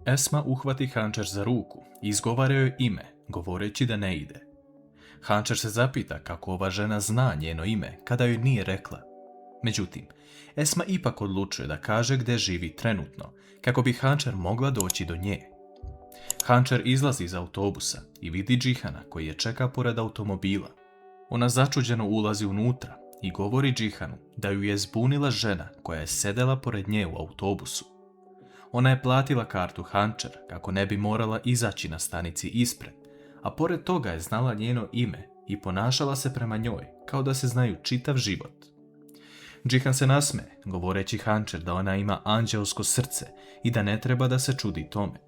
Esma uhvati Hančer za ruku i izgovara joj ime, govoreći da ne ide. Hančer se zapita kako ova žena zna njeno ime kada joj nije rekla. Međutim, Esma ipak odlučuje da kaže gdje živi trenutno, kako bi Hančer mogla doći do nje. Hančer izlazi iz autobusa i vidi Džihana koji je čeka pored automobila. Ona začuđeno ulazi unutra i govori Džihanu da ju je zbunila žena koja je sedela pored nje u autobusu. Ona je platila kartu Hančer kako ne bi morala izaći na stanici ispred, a pored toga je znala njeno ime i ponašala se prema njoj kao da se znaju čitav život. Džihan se nasmeje, govoreći Hančer da ona ima anđelsko srce i da ne treba da se čudi tome.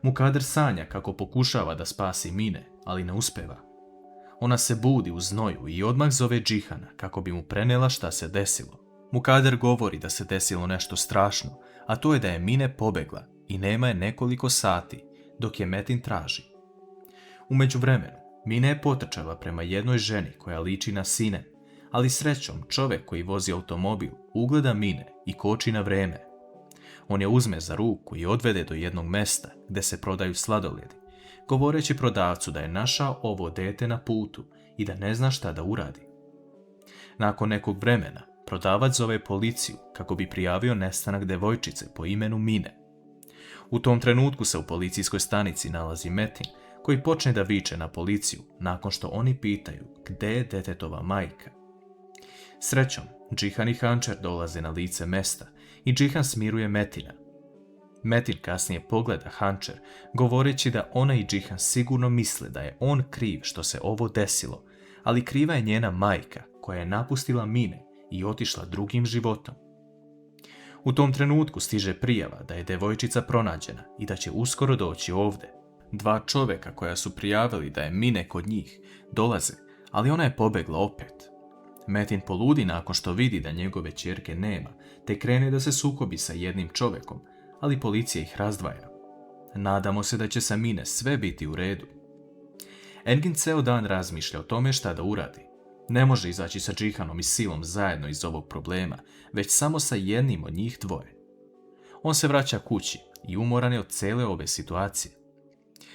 Mukader sanja kako pokušava da spasi Mine, ali ne uspeva. Ona se budi u znoju i odmah zove Džihana kako bi mu prenijela šta se desilo. Mukader govori da se desilo nešto strašno, a to je da je Mine pobegla i nema je nekoliko sati, dok je Metin traži. U međuvremenu, Mine je potrčala prema jednoj ženi koja liči na Sinem, ali srećom čovjek koji vozi automobil ugleda Mine i koči na vreme. On je uzme za ruku i odvede do jednog mesta gdje se prodaju sladoledi, govoreći prodavcu da je našao ovo dete na putu i da ne zna šta da uradi. Nakon nekog vremena, prodavac zove policiju kako bi prijavio nestanak devojčice po imenu Mine. U tom trenutku se u policijskoj stanici nalazi Metin, koji počne da viče na policiju nakon što oni pitaju gdje je detetova majka. Srećom, Džihan i Hančer dolaze na lice mesta i Džihan smiruje Metina. Metin kasnije pogleda Hančer, govoreći da ona i Džihan sigurno misle da je on kriv što se ovo desilo, ali kriva je njena majka koja je napustila Mine i otišla drugim životom. U tom trenutku stiže prijava da je devojčica pronađena i da će uskoro doći ovdje. Dva čovjeka koja su prijavili da je Mine kod njih dolaze, ali ona je pobegla opet. Metin poludi nakon što vidi da njegove ćerke nema, te krene da se sukobi sa jednim čovjekom, ali policija ih razdvaja. Nadamo se da će sa Mine sve biti u redu. Engin ceo dan razmišlja o tome šta da uradi. Ne može izaći sa Džihanom i silom zajedno iz ovog problema, već samo sa jednim od njih dvoje. On se vraća kući i umoran je od cele ove situacije.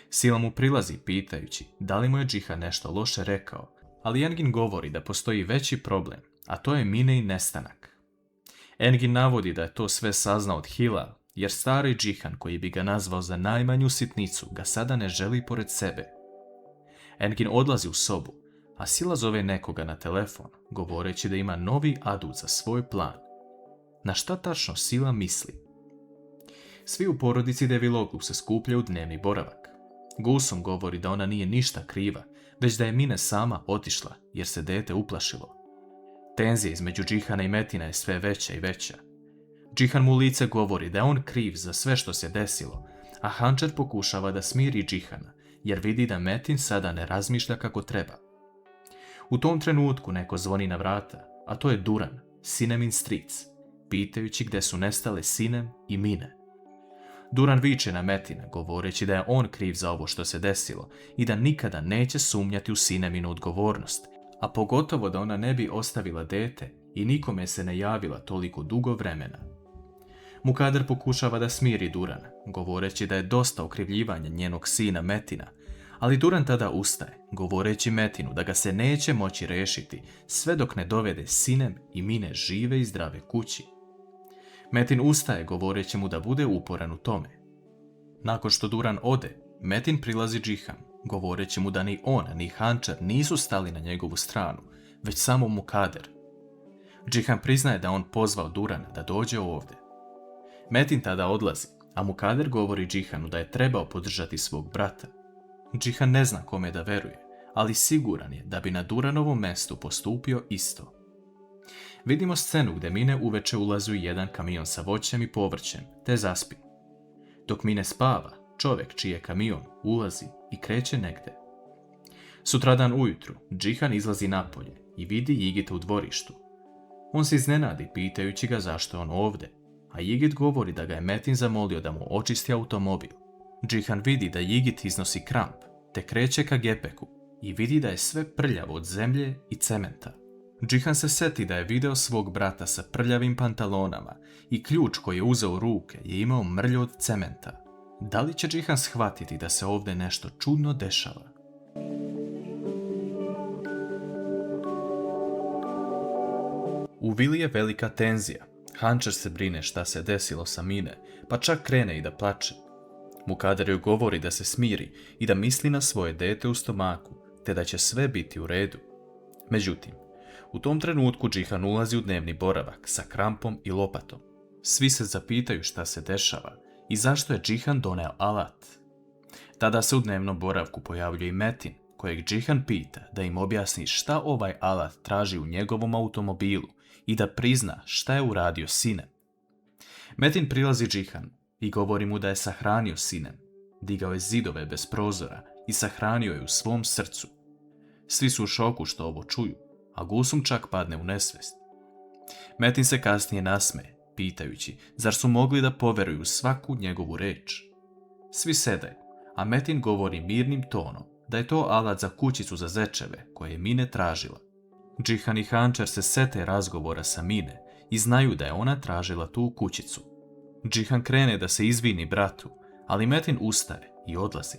Sila mu prilazi pitajući da li mu je Džihan nešto loše rekao, ali Engin govori da postoji veći problem, a to je Mine i nestanak. Engin navodi da je to sve saznao od Hilal, jer stari Džihan koji bi ga nazvao za najmanju sitnicu ga sada ne želi pored sebe. Engin odlazi u sobu, a Sila zove nekoga na telefon, govoreći da ima novi adut za svoj plan. Na šta tačno Sila misli? Svi u porodici Deviloglu se skupljaju u dnevni boravak. Gulsum govori da ona nije ništa kriva, već da je Mine sama otišla jer se dete uplašilo. Tenzija između Džihana i Metina je sve veća i veća. Džihan mu u lice govori da je on kriv za sve što se desilo, a Hančer pokušava da smiri Džihana jer vidi da Metin sada ne razmišlja kako treba. U tom trenutku neko zvoni na vrata, a to je Duran, Sinemin stric, pitajući gdje su nestale Sinem i Mine. Duran viče na Metina, govoreći da je on kriv za ovo što se desilo i da nikada neće sumnjati u Sineminu odgovornost, a pogotovo da ona ne bi ostavila dete i nikome se ne javila toliko dugo vremena. Mukader pokušava da smiri Durana, govoreći da je dosta okrivljivanja njenog sina Metina, ali Duran tada ustaje, govoreći Metinu da ga se neće moći rešiti sve dok ne dovede Sinem i Mine žive i zdrave kući. Metin ustaje govoreći mu da bude uporan u tome. Nakon što Duran ode, Metin prilazi Džihan, govoreći mu da ni on ni Hančer nisu stali na njegovu stranu, već samo Mukader. Džihan priznaje da on pozvao Durana da dođe ovdje. Metin tada odlazi, a Mukader govori Džihanu da je trebao podržati svog brata. Džihan ne zna kome da veruje, ali siguran je da bi na Duranovom mestu postupio isto. Vidimo scenu gdje Mine uveče ulazi u jedan kamion sa voćem i povrćem, te zaspi. Dok Mine spava, čovjek čiji je kamion ulazi i kreće negde. Sutradan ujutru, Džihan izlazi napolje i vidi Jigita u dvorištu. On se iznenadi pitajući ga zašto je on ovdje, a Jigit govori da ga je Metin zamolio da mu očisti automobil. Džihan vidi da Jigit iznosi kramp, te kreće ka gepeku i vidi da je sve prljavo od zemlje i cementa. Džihan se seti da je video svog brata sa prljavim pantalonama i ključ koji je uzeo u ruke je imao mrlju od cementa. Da li će Džihan shvatiti da se ovdje nešto čudno dešava? U vili je velika tenzija. Hančer se brine šta se desilo sa Mine, pa čak krene i da plače. Mukader joj govori da se smiri i da misli na svoje dete u stomaku, te da će sve biti u redu. Međutim, u tom trenutku Džihan ulazi u dnevni boravak sa krampom i lopatom. Svi se zapitaju šta se dešava i zašto je Džihan doneo alat. Tada se u dnevnom boravku pojavljuje i Metin, kojeg Džihan pita da im objasni šta ovaj alat traži u njegovom automobilu i da prizna šta je uradio sinem. Metin prilazi Džihanu i govori mu da je sahranio sinem, digao je zidove bez prozora i sahranio je u svom srcu. Svi su u šoku što ovo čuju, a Gulsum čak padne u nesvijest. Metin se kasnije nasmeje, pitajući zar su mogli da poveruju svaku njegovu reč. Svi sedaju, a Metin govori mirnim tonom da je to alat za kućicu za zečeve koje je Mine tražila. Džihan i Hančer se sete razgovora sa Mine i znaju da je ona tražila tu kućicu. Džihan krene da se izvini bratu, ali Metin ustaje i odlazi.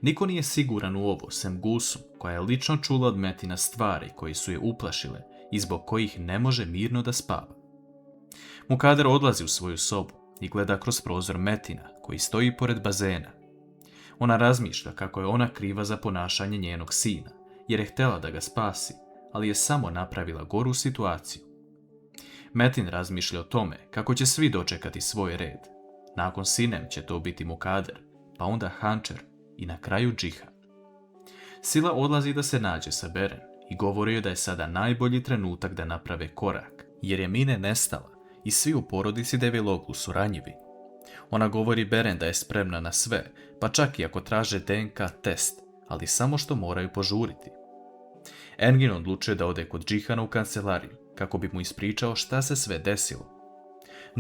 Niko nije siguran u ovo, sem Gulsum, koja je lično čula od Metina stvari koji su je uplašile i zbog kojih ne može mirno da spava. Mukader odlazi u svoju sobu i gleda kroz prozor Metina, koji stoji pored bazena. Ona razmišlja kako je ona kriva za ponašanje njenog sina, jer je htjela da ga spasi, ali je samo napravila goru situaciju. Metin razmišlja o tome kako će svi dočekati svoj red. Nakon sinem će to biti Mukader, pa onda Hančer i na kraju Džihan. Sila odlazi da se nađe sa Beren i govori joj da je sada najbolji trenutak da naprave korak, jer je Mine nestala i svi u porodici Deviloglu su ranjivi. Ona govori Beren da je spremna na sve, pa čak i ako traže DNK test, ali samo što moraju požuriti. Engin odlučuje da ode kod Džihana u kancelariju, kako bi mu ispričao šta se sve desilo.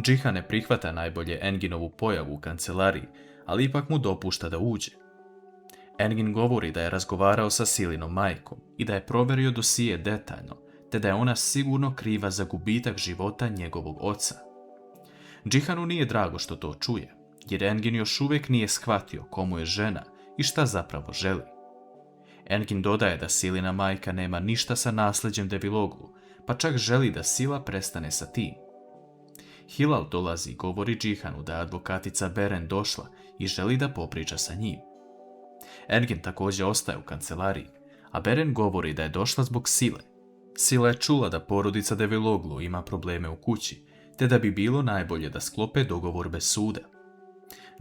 Džihan ne prihvata najbolje Enginovu pojavu u kancelariji, ali ipak mu dopušta da uđe. Engin govori da je razgovarao sa Silinom majkom i da je proverio dosije detaljno, te da je ona sigurno kriva za gubitak života njegovog oca. Džihanu nije drago što to čuje, jer Engin još uvijek nije shvatio komu je žena i šta zapravo želi. Engin dodaje da Silina majka nema ništa sa nasljeđem Deviloglu, pa čak želi da Sila prestane sa tim. Hilal dolazi i govori Džihanu da je advokatica Beren došla i želi da popriča sa njim. Engin također ostaje u kancelariji, a Beren govori da je došla zbog Sile. Sila je čula da porodica Deviloglu ima probleme u kući, te da bi bilo najbolje da sklope dogovor bez suda.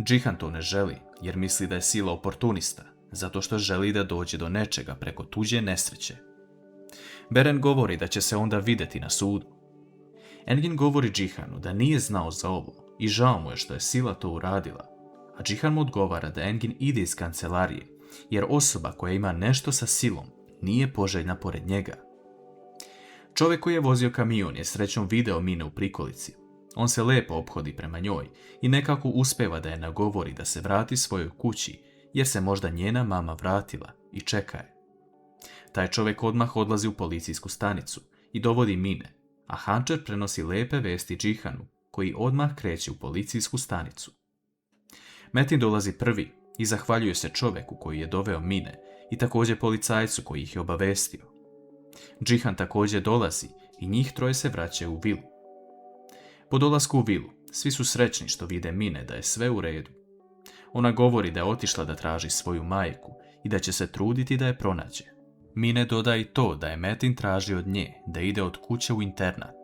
Džihan to ne želi, jer misli da je Sila oportunista, zato što želi da dođe do nečega preko tuđe nesreće. Beren govori da će se onda vidjeti na sudu. Engin govori Džihanu da nije znao za ovo i žao mu je što je Sila to uradila, a Džihan mu odgovara da Engin ide iz kancelarije, jer osoba koja ima nešto sa Silom nije poželjna pored njega. Čovjek koji je vozio kamion je srećom video Mine u prikolici. On se lepo ophodi prema njoj i nekako uspeva da je nagovori da se vrati svojoj kući, jer se možda njena mama vratila i čeka je. Taj čovjek odmah odlazi u policijsku stanicu i dovodi Mine, a Hančer prenosi lepe vesti Džihanu, koji odmah kreće u policijsku stanicu. Metin dolazi prvi i zahvaljuje se čovjeku koji je doveo Mine i također policajcu koji ih je obavestio. Džihan također dolazi i njih troje se vraćaju u vilu. Po dolasku u vilu, svi su srećni što vide Mine da je sve u redu. Ona govori da je otišla da traži svoju majku i da će se truditi da je pronađe. Mine doda i to da je Metin traži od nje da ide od kuće u internat.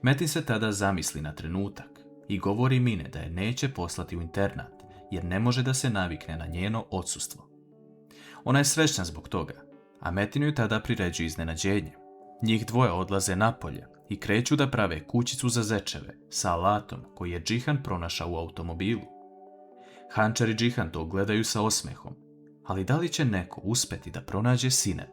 Metin se tada zamisli na trenutak i govori Mine da je neće poslati u internat, jer ne može da se navikne na njeno odsustvo. Ona je srećna zbog toga, a Metin joj tada priređuje iznenađenje. Njih dvoje odlaze napolje i kreću da prave kućicu za zečeve sa alatom koji je Džihan pronašao u automobilu. Hančer i Džihan to gledaju sa osmehom, ali da li će neko uspjeti da pronađe sine?